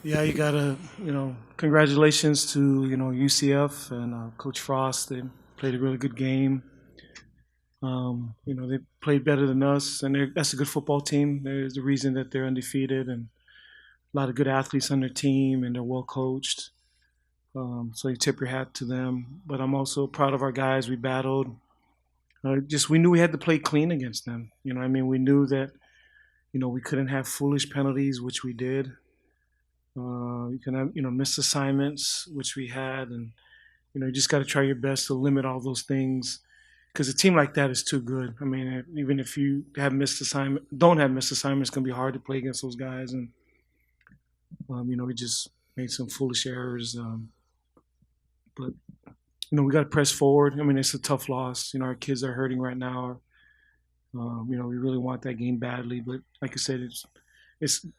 Yeah, you gotta, congratulations to, UCF and Coach Frost. They played a really good game. They played better than us, and that's a good football team. There's the reason that they're undefeated, and a lot of good athletes on their team, and they're well coached. So you tip your hat to them. But I'm also proud of our guys. We battled. Just we knew we had to play clean against them. We knew that, we couldn't have foolish penalties, which we did. You can have, missed assignments, which we had, and you just got to try your best to limit all those things because a team like that is too good. I mean, even if you have missed assignment, don't have missed assignments, it's gonna be hard to play against those guys. And we just made some foolish errors, but we got to press forward. I mean, it's a tough loss. Our kids are hurting right now. We really want that game badly, but like I said, it's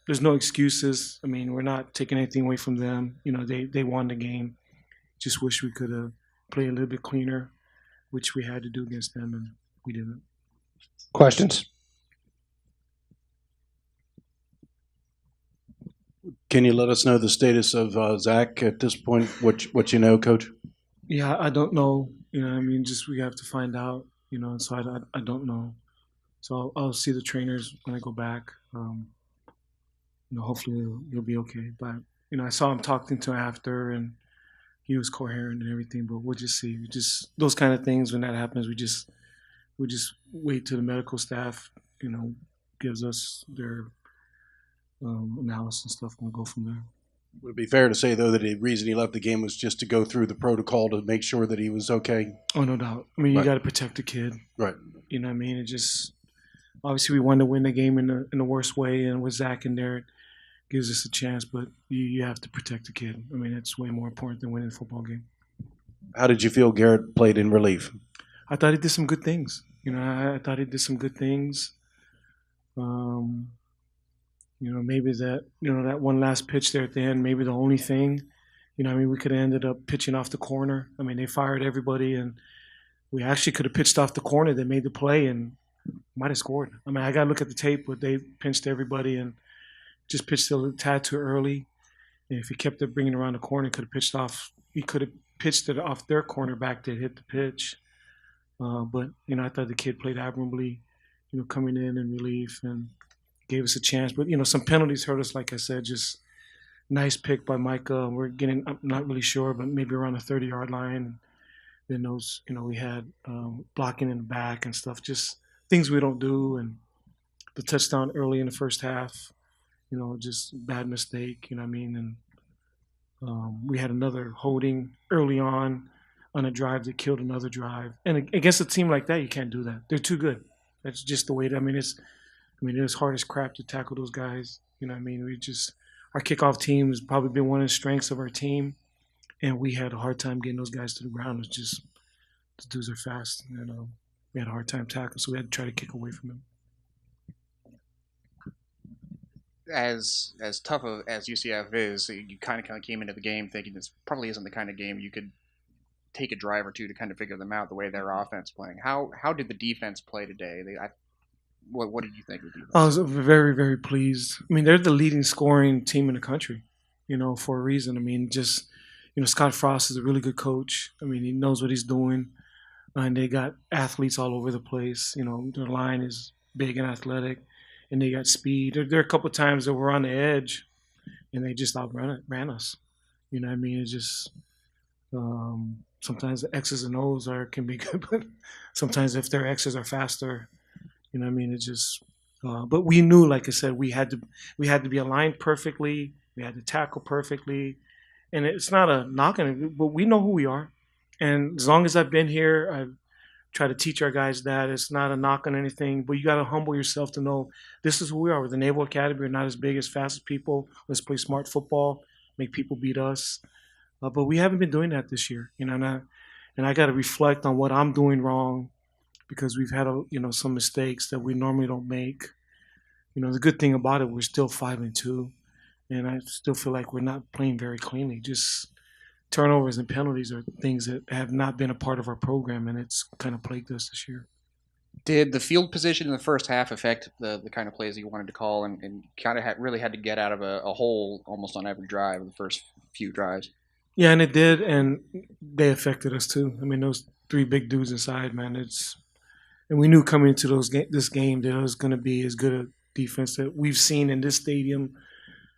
there's no excuses. I mean, we're not taking anything away from them. They won the game. Just wish we could have played a little bit cleaner, which we had to do against them, and we didn't. Questions? Can you let us know the status of Zach at this point? What you know, Coach? Yeah, I don't know. Just we have to find out. So I don't know. So I'll see the trainers when I go back. Hopefully he'll be okay. But I saw him talking to him after, and he was coherent and everything. But we'll just see. Just those kind of things when that happens, we just wait till the medical staff, gives us their analysis and stuff, and we'll go from there. Would it be fair to say, though, that the reason he left the game was just to go through the protocol to make sure that he was okay? Oh, no doubt. I mean, you Right. got to protect the kid. Right. You know what I mean? It just obviously we wanted to win the game in the worst way, and with Zach in there, it gives us a chance. But you have to protect the kid. I mean, it's way more important than winning a football game. How did you feel Garret played in relief? I thought he did some good things. I thought he did some good things. Maybe that one last pitch there at the end, maybe the only thing. We could have ended up pitching off the corner. I mean, they fired everybody, and we actually could have pitched off the corner. They made the play and might have scored. I mean, I got to look at the tape, but they pinched everybody and just pitched a tad too early. And if he kept it bringing around the corner, could have pitched off. He could have pitched it off their cornerback that hit the pitch. But I thought the kid played admirably. Coming in relief and gave us a chance. But some penalties hurt us. Like I said, just nice pick by Micah. We're getting, I'm not really sure, but maybe around the 30-yard line. Then those, we had blocking in the back and stuff. Just things we don't do. And the touchdown early in the first half, just bad mistake. You know what I mean? And we had another holding early on a drive that killed another drive. And against a team like that, you can't do that. They're too good. That's just the way. It's hard as crap to tackle those guys. Our kickoff team has probably been one of the strengths of our team, and we had a hard time getting those guys to the ground. It's just the dudes are fast, and we had a hard time tackling, so we had to try to kick away from them. As tough as UCF is, you kind of came into the game thinking this probably isn't the kind of game you could take a drive or two to kind of figure them out the way their offense playing. How did the defense play today? What did you think of the defense? I was very, very pleased. I mean, they're the leading scoring team in the country, for a reason. I mean, just, Scott Frost is a really good coach. I mean, he knows what he's doing. And they got athletes all over the place. Their line is big and athletic, and they got speed. There are a couple of times that we're on the edge, and they just ran us. It's just sometimes the X's and O's can be good, but sometimes if their X's are faster, it's just. But we knew, like I said, we had to be aligned perfectly. We had to tackle perfectly, and it's not a knock on it, but we know who we are. And as long as I've been here, I've tried to teach our guys that it's not a knock on anything, but you got to humble yourself to know this is who we are. We're the Naval Academy. We're not as big, as fast as people. Let's play smart football, make people beat us. But we haven't been doing that this year, and I got to reflect on what I'm doing wrong because we've had some mistakes that we normally don't make. The good thing about it, we're still 5-2, and I still feel like we're not playing very cleanly. Just turnovers and penalties are things that have not been a part of our program, and it's kind of plagued us this year. Did the field position in the first half affect the kind of plays that you wanted to call, and kind of really had to get out of a hole almost on every drive in the first few drives? Yeah, and it did, and they affected us too. I mean, those three big dudes inside, man. And we knew coming into this game that it was going to be as good a defense that we've seen in this stadium.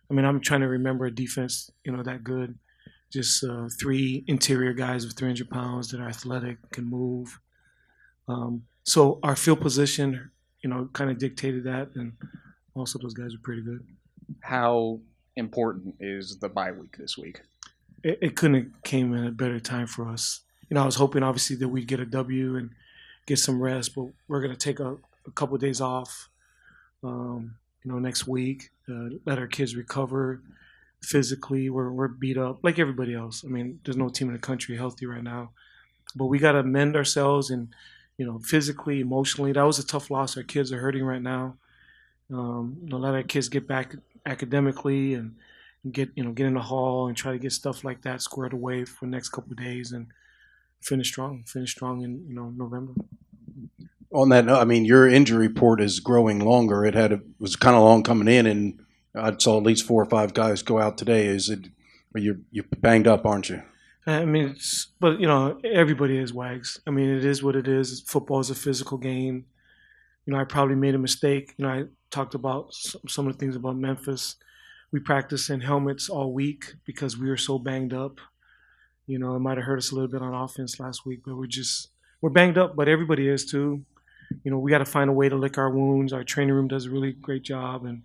I mean, I'm trying to remember a defense, that good. Just three interior guys of 300 pounds that are athletic, can move. So our field position, kind of dictated that, and also those guys are pretty good. How important is the bye week this week? It couldn't have came in a better time for us. I was hoping obviously that we'd get a W and get some rest, but we're going to take a couple of days off, next week, let our kids recover physically. We're beat up like everybody else. I mean, there's no team in the country healthy right now, but we got to mend ourselves and, physically, emotionally. That was a tough loss. Our kids are hurting right now. Let our kids get back academically and get in the hall and try to get stuff like that squared away for the next couple of days and finish strong in November. On that note, I mean, your injury report is growing longer. Was kind of long coming in, and I saw at least 4 or 5 guys go out today. You're banged up, aren't you? I mean, but everybody is, Wags. I mean, it is what it is. Football is a physical game. I probably made a mistake. I talked about some of the things about Memphis. We practiced in helmets all week because we were so banged up. It might have hurt us a little bit on offense last week, but we're banged up. But everybody is too. We got to find a way to lick our wounds. Our training room does a really great job, and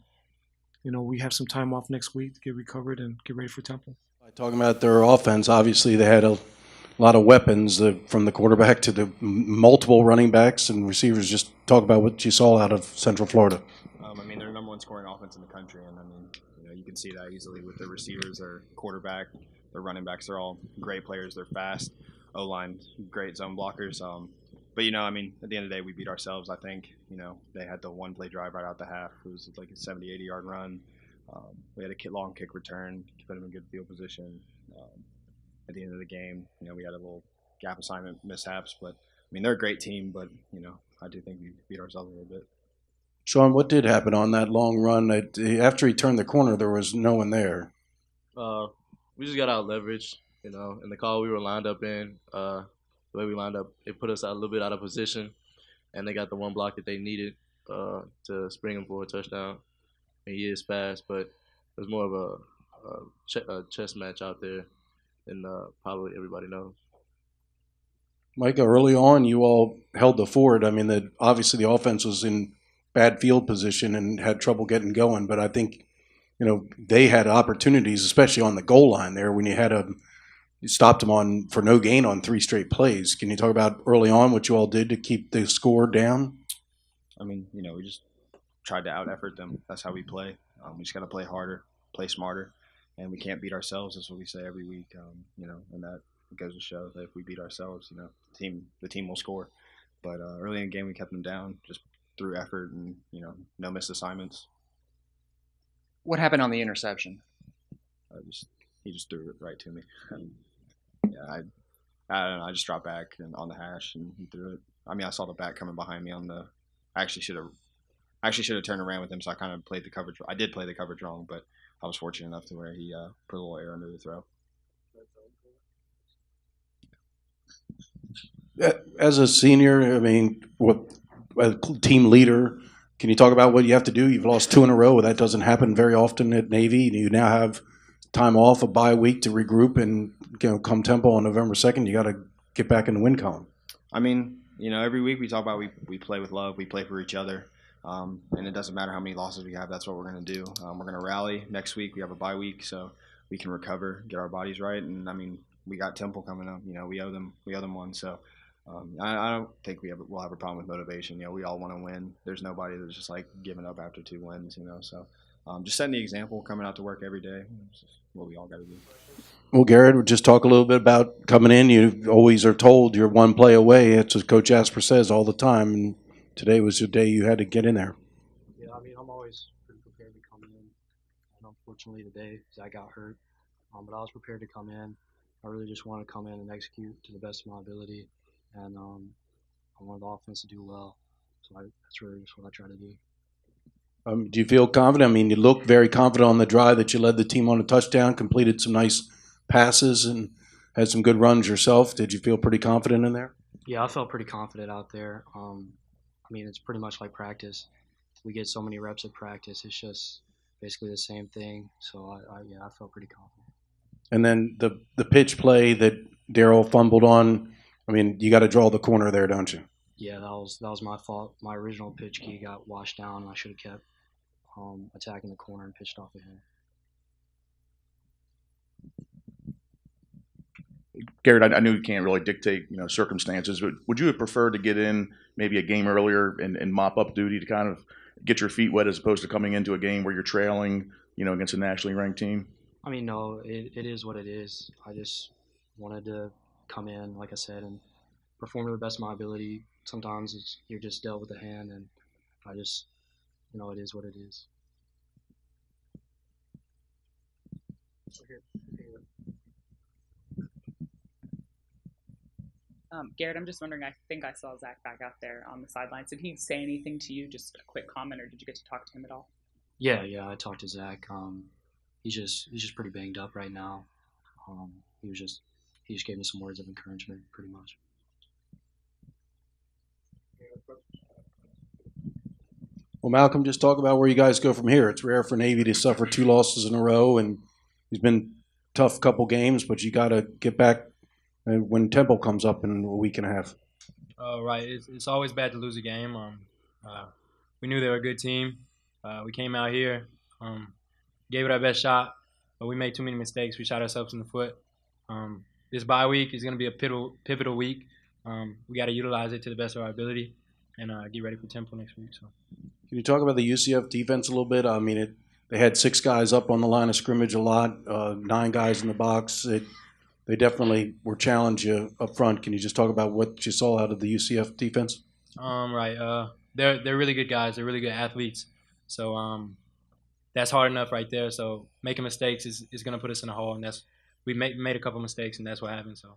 we have some time off next week to get recovered and get ready for Temple. Talking about their offense, obviously they had a lot of weapons from the quarterback to the multiple running backs and receivers. Just talk about what you saw out of Central Florida. I mean, they're the number one scoring offense in the country, and I mean, you can see that easily with their receivers, their quarterback, their running backs. They're all great players. They're fast. O-line, great zone blockers. But I mean, at the end of the day, we beat ourselves. I think they had the one play drive right out the half. It was like a 70, 80-yard run. We had a long kick return, put them in good field position. At the end of the game, we had a little gap assignment mishaps, but I mean, they're a great team, but I do think we beat ourselves a little bit. Sean, what did happen on that long run? After he turned the corner, there was no one there. We just got out leverage, in the call we were lined up in. The way we lined up, it put us a little bit out of position, and they got the one block that they needed to spring him for a touchdown. And he is fast, but it was more of a chess match out there than probably everybody knows. Micah, early on, you all held the fort. I mean, obviously the offense was in bad field position and had trouble getting going, but I think they had opportunities, especially on the goal line there when you stopped them for no gain on 3 straight plays. Can you talk about early on what you all did to keep the score down? I mean, we just tried to out-effort them. That's how we play. We just got to play harder, play smarter, and we can't beat ourselves. That's what we say every week, and that goes to show that if we beat ourselves, the team will score. But early in the game, we kept them down just through effort and, no missed assignments. What happened on the interception? He just threw it right to me. Yeah, I don't know. I just dropped back and on the hash and he threw it. I mean, I saw the back coming behind me I actually should have turned around with him, so I kind of played the coverage. I did play the coverage wrong, but I was fortunate enough to where he put a little air under the throw. As a senior, I mean, a team leader, can you talk about what you have to do? You've lost 2 in a row. That doesn't happen very often at Navy. You now have time off, a bye week to regroup, and come Temple on November 2nd, you got to get back in the win column. I mean, every week we talk about we play with love, we play for each other, and it doesn't matter how many losses we have. That's what we're going to do. We're going to rally next week. We have a bye week, so we can recover, get our bodies right, and I mean, we got Temple coming up. We owe them one. So I don't think we'll have a problem with motivation. We all want to win. There's nobody that's just like giving up after 2 wins. So just setting the example, coming out to work every day. It's what we all got to do. Well, Garret, we'll just talk a little bit about coming in. You always are told you're one play away. That's what Coach Asper says all the time. And today was the day you had to get in there. Yeah, I mean, I'm always pretty prepared to come in. And unfortunately today, Zach got hurt. But I was prepared to come in. I really just wanted to come in and execute to the best of my ability. And I wanted the offense to do well. That's really just what I try to do. Do you feel confident? I mean, you look very confident on the drive that you led the team on a touchdown, completed some nice passes, and had some good runs yourself. Did you feel pretty confident in there? Yeah, I felt pretty confident out there. I mean, it's pretty much like practice. We get so many reps at practice. It's just basically the same thing. So I felt pretty confident. And then the pitch play that Darryl fumbled on. I mean, you got to draw the corner there, don't you? Yeah, that was my fault. My original pitch key got washed down, and I should have kept attacking the corner and pitched off of him. Garrett, I know you can't really dictate, circumstances, but would you have preferred to get in maybe a game earlier and mop up duty to kind of get your feet wet as opposed to coming into a game where you're trailing, against a nationally ranked team? I mean, no, it is what it is. I just wanted to come in, like I said, and perform to the best of my ability. Sometimes you're just dealt with a hand, and I just, it is what it is. Garrett, I'm just wondering, I think I saw Zach back out there on the sidelines. Did he say anything to you, just a quick comment, or did you get to talk to him at all? Yeah, I talked to Zach. He's just pretty banged up right now. He just gave me some words of encouragement, pretty much. Well, Malcolm, just talk about where you guys go from here. It's rare for Navy to suffer 2 losses in a row, and it's been a tough couple games, but you got to get back when Temple comes up in a week and a half. Right. It's always bad to lose a game. We knew they were a good team. We came out here, gave it our best shot, but we made too many mistakes. We shot ourselves in the foot. This bye week is going to be a pivotal week. We got to utilize it to the best of our ability and get ready for Temple next week. So, can you talk about the UCF defense a little bit? I mean, they had 6 guys up on the line of scrimmage a lot, 9 guys in the box. They definitely were challenged you up front. Can you just talk about what you saw out of the UCF defense? Right. They're really good guys. They're really good athletes. So that's hard enough right there. So making mistakes is going to put us in a hole, and we made a couple mistakes, and that's what happened. So.